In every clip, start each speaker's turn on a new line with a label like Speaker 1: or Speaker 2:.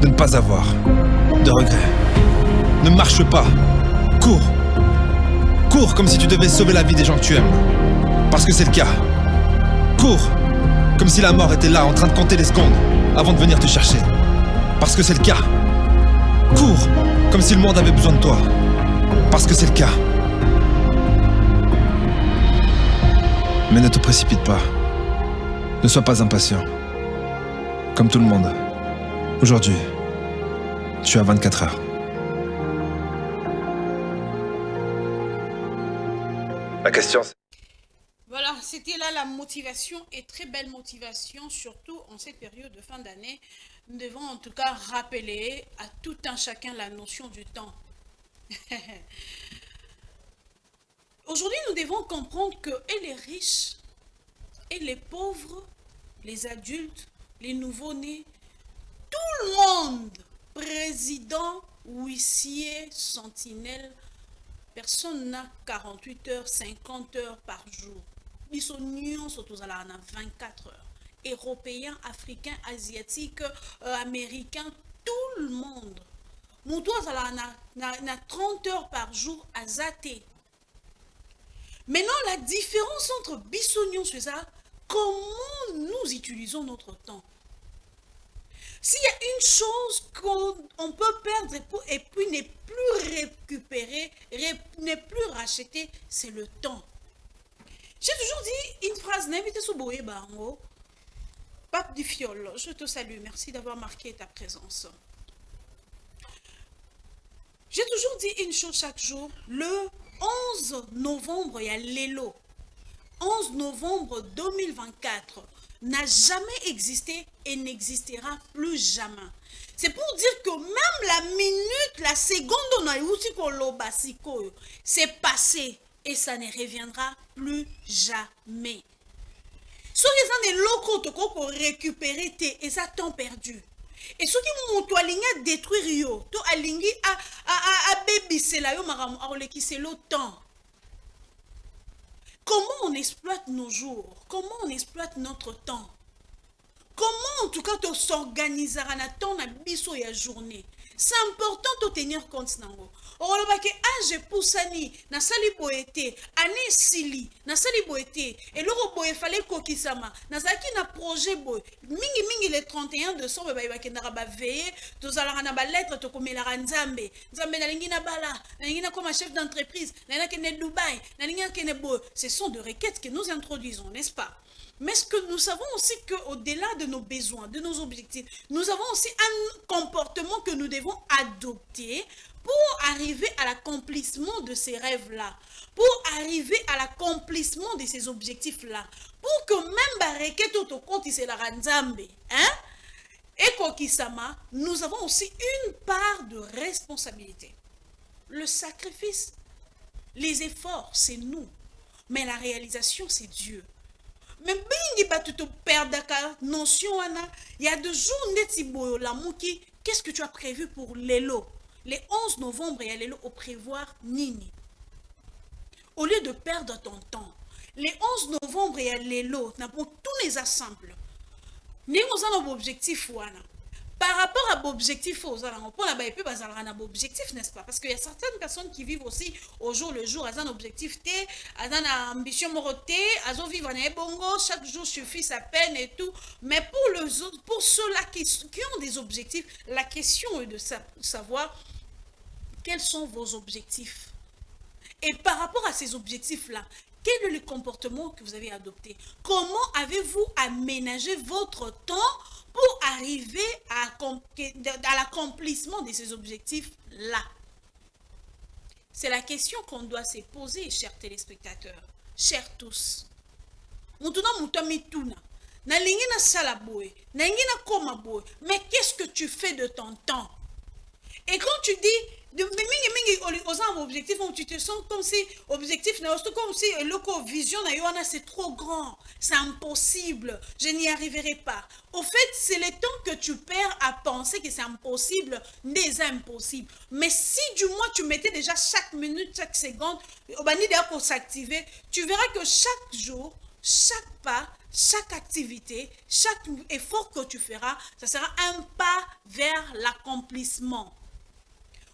Speaker 1: de ne pas avoir de regrets. Ne marche pas. Cours. Cours comme si tu devais sauver la vie des gens que tu aimes. Parce que c'est le cas. Cours comme si la mort était là en train de compter les secondes avant de venir te chercher. Parce que c'est le cas. Cours comme si le monde avait besoin de toi. Parce que c'est le cas. Mais ne te précipite pas. Ne sois pas impatient. Comme tout le monde. Aujourd'hui, tu as 24 heures. La question, c'est...
Speaker 2: Voilà, c'était là la motivation et très belle motivation, surtout en cette période de fin d'année. Nous devons en tout cas rappeler à tout un chacun la notion du temps. Aujourd'hui, nous devons comprendre que et les riches, et les pauvres, les adultes, les nouveaux-nés, tout le monde, président, huissier, sentinelle, personne n'a 48 heures, 50 heures par jour. Ils sont nyonso tozala na 24 heures. Européens, Africains, Asiatiques, Américains, tout le monde. Moutou azala na 30 heures par jour à Zate. Maintenant, la différence entre Bissonion et ça, comment nous utilisons notre temps. S'il y a une chose qu'on peut perdre et puis ne plus récupérer, ne plus racheter, c'est le temps. J'ai toujours dit une phrase, n'invitez sous Boé Bango, Pape du Fiol, je te salue, merci d'avoir marqué ta présence. J'ai toujours dit une chose chaque jour, le 11 novembre, il y a l'élo. 11 novembre 2024 n'a jamais existé et n'existera plus jamais. C'est pour dire que même la minute, la seconde, on a eu aussi c'est passé et ça ne reviendra plus jamais. Ce qui est des locaux pour récupérer et ça temps perdu. Et ce qui monte à ligne détruire yo, to a ligne à baby c'est là yo maram qui c'est le temps. Comment on exploite nos jours? Comment on exploite notre temps? Comment en tout cas tu s'organiser à temps na biso ya journée? C'est important de tenir compte nango. Or le baké âge poussani na sali boete, année sili na sali boete et le boye fallait kokisama na zaki na projet boy. Mingi le 31 décembre ba ibake na ba veiller, to zala na ba lettre to komela nzambe. Nzambe na lingi na bala, na lingi na comme chef d'entreprise, na lingi na Dubaï, na lingi na boy. Ce sont des requêtes que nous introduisons, n'est-ce pas? Mais ce que nous savons aussi qu'au-delà de nos besoins, de nos objectifs, nous avons aussi un comportement que nous devons adopter pour arriver à l'accomplissement de ces rêves-là, pour arriver à l'accomplissement de ces objectifs-là, pour que même Bareket Otokoti c'est la Ranzambe, hein? Et Kokisama, nous avons aussi une part de responsabilité. Le sacrifice, les efforts, c'est nous, mais la réalisation, c'est Dieu. Mais bingi ba tu te perds la notion il y a 2 jours neti boyo la mouki, qu'est-ce que tu as prévu pour l'élo? Les 11 novembre il y a l'élo au prévoir nini. Au lieu de perdre ton temps, les 11 novembre il y a l'élo pour tous les assembles. Ni nous avons un objectif wana. Par rapport à l'objectif, on a un objectif, n'est-ce pas? Parce qu'il y a certaines personnes qui vivent aussi au jour le jour, elles ont un objectif, elles ont une ambition morotée, elles ont vivre en bongo, chaque jour suffit sa peine et tout. Mais pour ceux-là qui ont des objectifs, la question est de savoir quels sont vos objectifs. Et par rapport à ces objectifs-là, quel est le comportement que vous avez adopté? Comment avez-vous aménagé votre temps pour arriver à l'accomplissement de ces objectifs-là? C'est la question qu'on doit se poser, chers téléspectateurs, chers tous. Mais qu'est-ce que tu fais de ton temps? Et quand tu dis, objectif, tu te sens comme si objectif, comme si le vision c'est trop grand, c'est impossible, je n'y arriverai pas. Au fait, c'est le temps que tu perds à penser que c'est impossible, n'est impossible. Mais si du moins tu mettais déjà chaque minute, chaque seconde, pour s'activer, tu verras que chaque jour, chaque pas, chaque activité, chaque effort que tu feras, ça sera un pas vers l'accomplissement.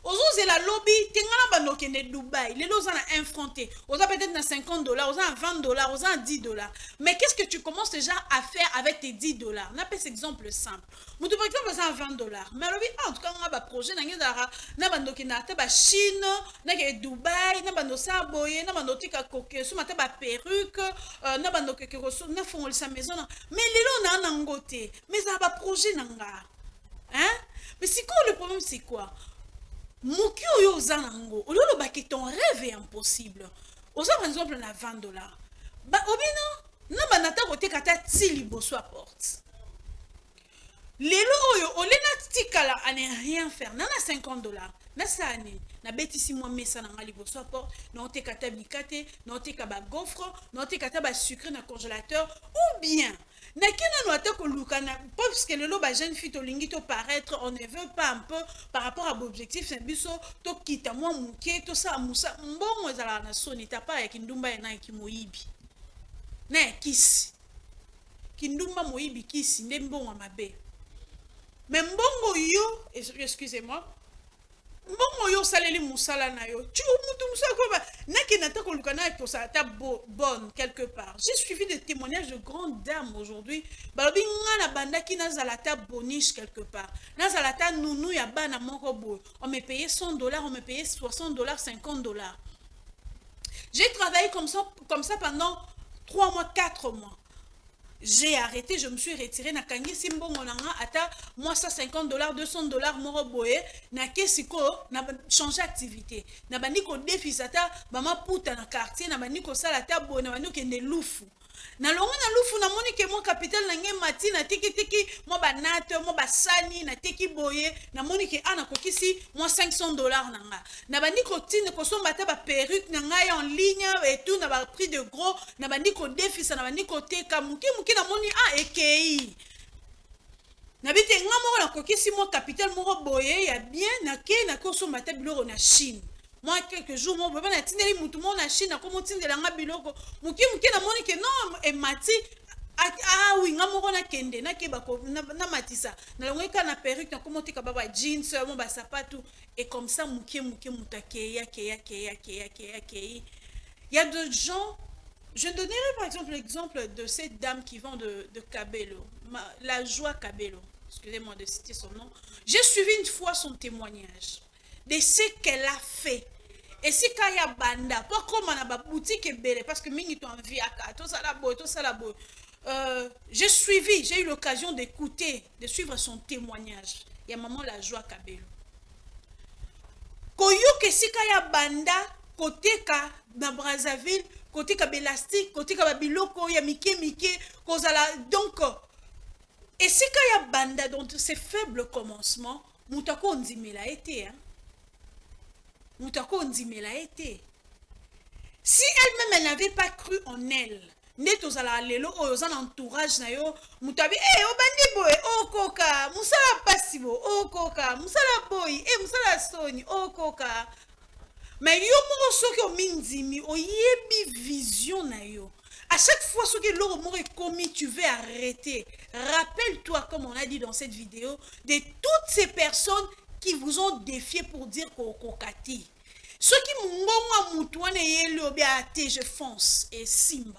Speaker 2: ozozela lobby tingana bandokende Dubaï lelo oza na 1 franc te oza peut-être na 50 dollars oza na 20 dollars oza na 10 dollars mais qu'est-ce que tu commences déjà à faire avec tes 10 dollars na pesa exemple simple mutu par exemple oza na 20 dollars mais lobi en tout cas nga ba projet na ngezara na bandokende ata ba Chine na ke Dubaï na bandosa boye na bandotika koke so mata ba perruque na bandoke ke reso na fongolisa maison mais lelo na nango te mais ça ba projet nanga hein mais c'est quoi le problème c'est quoi Moki oyo oza nango, ololo baki ton rêve est impossible. Oza par exemple na 20 dollars. Ba obino, na banata kote kata tili boso à porte. Lelo oyo olena tikala à ne rien faire. Nana 50 dollars. Na sani, na betisi moi mesa na ngali boso à porte, na ote kata bikate, na ote ka ba gaufre, na ote kata ba sucre na congélateur ou bien na kena no atako lukana parce que lelo ba jeune fille to lingi to paraître on ne veut pas un peu par rapport à l'objectif c'est biso to kita moi muke to sa musa mbongo ezala na soni ta pa ya kindumba na kimoyibi na kisi kindumba moyibi kisi nde mbongo mabe mais mbongo yo excusez-moi mbongo yo saleli musala na yo tu mutu musala ko ba naki nata ko lukana ko sa ta bonne quelque part j'ai suivi des témoignages de grandes dames aujourd'hui balobi ngana bandaki na zalata boniche quelque part na zalata nounou ya bana moko boy on me payait 100 dollars on me payait 60 dollars 50 dollars j'ai travaillé comme ça pendant 3 mois 4 mois. J'ai arrêté, je me suis retiré na kangi simbo monanga ata moi 150 dollars 200 dollars moro boye na kesiko na changer activité na bandiko défi sata mama puta na quartier na bandiko sala ta boye na bandiko kende lufu na longo na lufu na moni ke mon capital na nge mati na tiki mo banate mo basani na tiki boye na moni ke ana kokisi mo 500 dollars nanga na bandiko tine ko somba ta ba perruque na ngai en ligne et tout na ba prix de gros na bandiko défi na bandiko teka muki na moni ekei na bite nga moko na kokisi mo capital moko boye ya bien na ke na ko somba ta biloko na Chine. Moi, quelques jours, moi, je vais tindeli mutu mo na Chine, comme on tindela nga biloko. Muki na moni ke non, et mati, ah oui, nga moko na kende, na keba ko, na matisa. Na longo ka na perruque, na komo tika baba jeans, mo ba sapatu. Et comme ça, muki muta keya. Il y a d'autres gens, je donnerai par exemple l'exemple de cette dame qui vend de Kabelo, la joie Kabelo. Excusez-moi de citer son nom. J'ai suivi une fois son témoignage de ce qu'elle a fait. Et si kaya banda, pas comme on a ba boutique et belle, parce que mingi to envie à tout ça la boy. J'ai eu l'occasion d'écouter, de suivre son témoignage. Il y a maman la joie Kabelo. Koyo que si kaya banda, côté ka na Brazzaville, côté ka belastique, côté ka biloko ya mike, kozala donc. Et si kaya banda dans ces faibles commencements, mutako ndimela été hein. Si elle-même elle n'avait pas cru en elle, netozala lelo oyoza l'entourage na yo, mutabi obandi boy okoka, musala pasibo okoka, musala boy musala soni okoka. Mais yo moko soki o mindimi oyebi vision na yo. À chaque fois que l'eau est commis, tu veux arrêter. Rappelle-toi, comme on a dit dans cette vidéo, de toutes ces personnes qui vous ont défié pour dire kokokati. Ceux qui m'ont moutouane et je fonce et simba.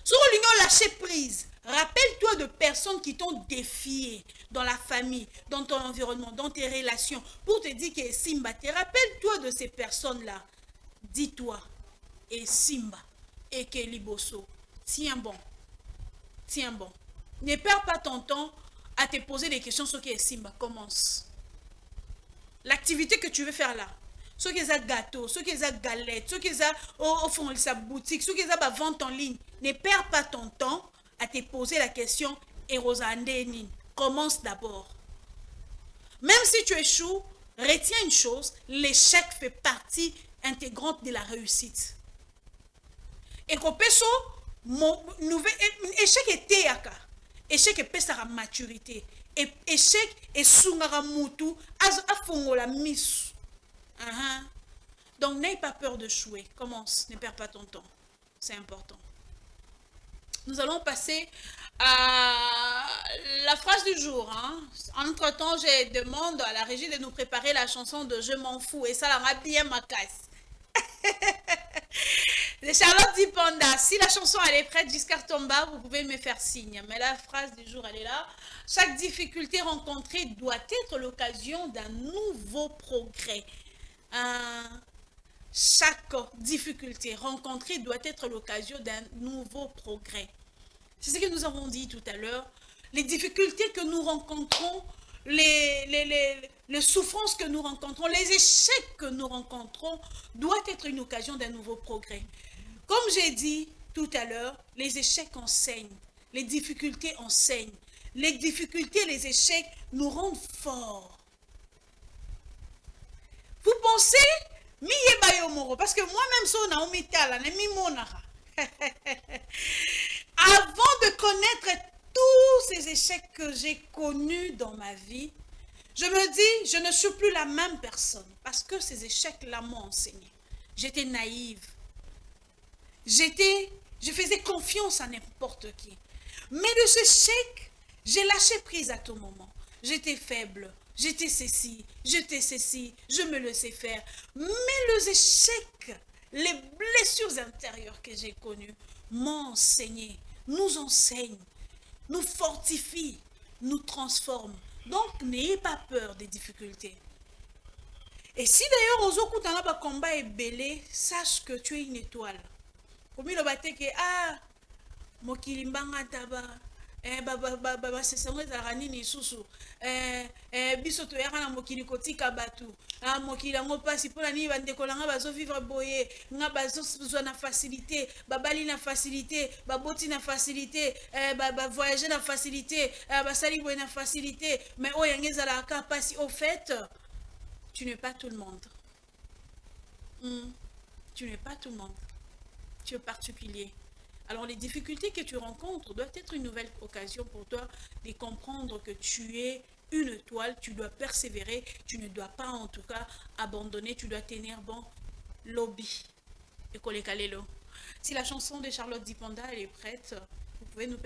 Speaker 2: Ceux qui ont lâché prise. Rappelle-toi de personnes qui t'ont défié dans la famille, dans ton environnement, dans tes relations, pour te dire que simba. Rappelle-toi de ces personnes-là. Dis-toi, et simba, et que liboso. Tiens bon. Ne perds pas ton temps à te poser des questions sur qui est simba. Commence. L'activité que tu veux faire là, ceux qui ont gâteau, ceux qui ont galette, ceux qui ont fond sa boutique, ceux qui ont vente en ligne, ne perds pas ton temps à te poser la question et Rosandénine. Commence d'abord. Même si tu échoues, retiens une chose, l'échec fait partie intégrante de la réussite. Et qu'on peut échec était yaka, échec est sa maturité. Et échec et sungara mutu afongola misu. Donc n'aie pas peur de jouer. Commence, ne perds pas ton temps. C'est important. Nous allons passer à la phrase du jour. Hein. Entre-temps, je demande à la régie de nous préparer la chanson de Je m'en fous. Et ça la bien ma casse. De Charlotte Dipanda. Si la chanson elle est prête jusqu'à Tomba, vous pouvez me faire signe. Mais la phrase du jour, elle est là. Chaque difficulté rencontrée doit être l'occasion d'un nouveau progrès. Chaque difficulté rencontrée doit être l'occasion d'un nouveau progrès. C'est ce que nous avons dit tout à l'heure. Les difficultés que nous rencontrons, les souffrances que nous rencontrons, les échecs que nous rencontrons, doivent être une occasion d'un nouveau progrès. Comme j'ai dit tout à l'heure, les échecs enseignent, les difficultés enseignent. Les difficultés, les échecs nous rendent forts. Vous pensez, parce que moi-même, avant de connaître tous ces échecs que j'ai connus dans ma vie, je me dis, je ne suis plus la même personne parce que ces échecs-là m'ont enseigné. J'étais naïve. Je faisais confiance à n'importe qui. Mais les échecs, j'ai lâché prise à tout moment. J'étais faible, j'étais ceci, je me laissais faire. Mais les échecs, les blessures intérieures que j'ai connues m'ont enseigné, nous enseignent, nous fortifient, nous transforment. Donc, n'ayez pas peur des difficultés. Et si d'ailleurs, aux autres, un combat est belé, sache que tu es une étoile. Comme il a dit que, ah, mokilimbanga taba, c'est ça, ni susu, bisoto yaka mokili kotika batu, ah, mokili yango pasi, pour la nuit, bandekolanga bazo vivre boye, nga bazo besoin na facilité, babali na facilité, baboti na facilité, voyager na facilité, basali boye na facilité, mais oh, yangeza la ka pasi, au fait, tu n'es pas tout le monde. Tu n'es pas tout le monde. Tu es particulier. Alors les difficultés que tu rencontres doivent être une nouvelle occasion pour toi de comprendre que tu es une étoile, tu dois persévérer, tu ne dois pas en tout cas abandonner, tu dois tenir bon lobby. Et si la chanson de Charlotte Dipanda elle est prête, vous pouvez nous permettre